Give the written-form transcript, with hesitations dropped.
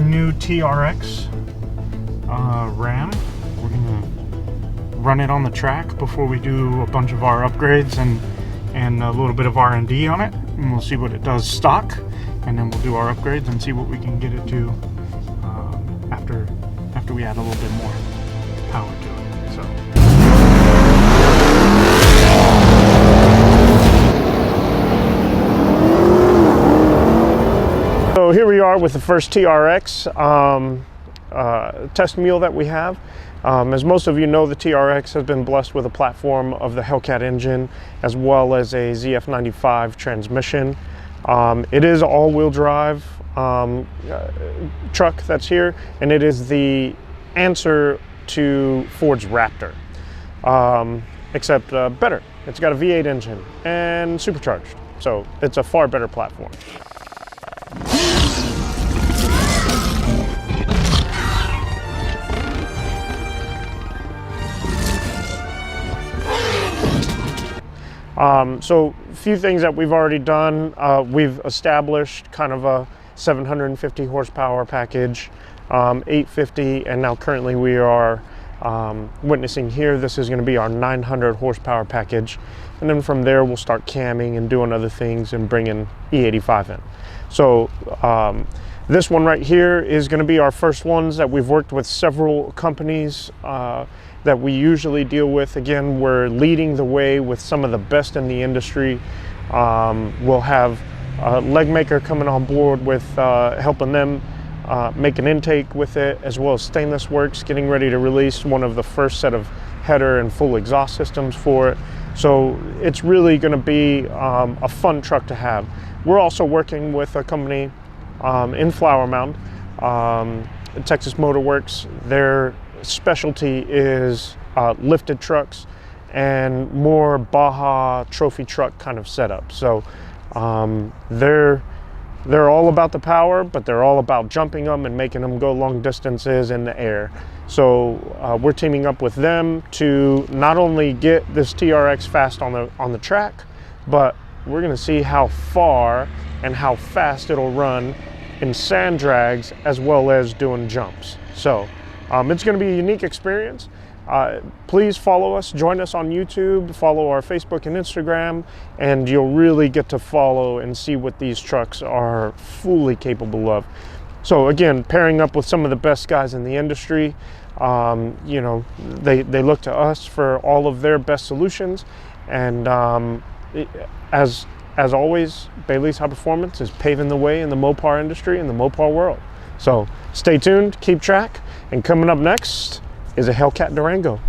new TRX Ram. We're gonna run it on the track before we do a bunch of our upgrades and a little bit of R&D on it, and we'll see what it does stock, and then we'll do our upgrades and see what we can get it to after we add a little bit more power to it. So here we are with the first TRX test mule that we have. As most of you know, the TRX has been blessed with a platform of the Hellcat engine as well as a ZF95 transmission. It is all-wheel drive truck that's here, and it is the answer to Ford's Raptor, except better. It's got a V8 engine and supercharged, so it's a far better platform. So a few things that we've already done. We've established kind of a 750 horsepower package, 850, and now currently we are witnessing here, this is going to be our 900 horsepower package. And then from there, we'll start camming and doing other things and bringing E85 in. So this one right here is going to be our first ones that we've worked with several companies that we usually deal with. Again, we're leading the way with some of the best in the industry. We'll have a leg maker coming on board with helping them make an intake with it, as well as Stainless Works getting ready to release one of the first set of header and full exhaust systems for it. So it's really going to be a fun truck to have. We're also working with a company in Flower Mound, Texas Motorworks. Their specialty is lifted trucks and more Baja trophy truck kind of setup. So they're all about the power, but they're all about jumping them and making them go long distances in the air. So we're teaming up with them to not only get this TRX fast on the track, but we're going to see how far and how fast it'll run in sand drags as well as doing jumps. So it's going to be a unique experience. Please follow us, join us on YouTube, follow our Facebook and Instagram, and you'll really get to follow and see what these trucks are fully capable of. So again, pairing up with some of the best guys in the industry, you know, they look to us for all of their best solutions. And as always, Bailys Hyperformance is paving the way in the Mopar industry and the Mopar world. So stay tuned, keep track, and coming up next is a Hellcat Durango.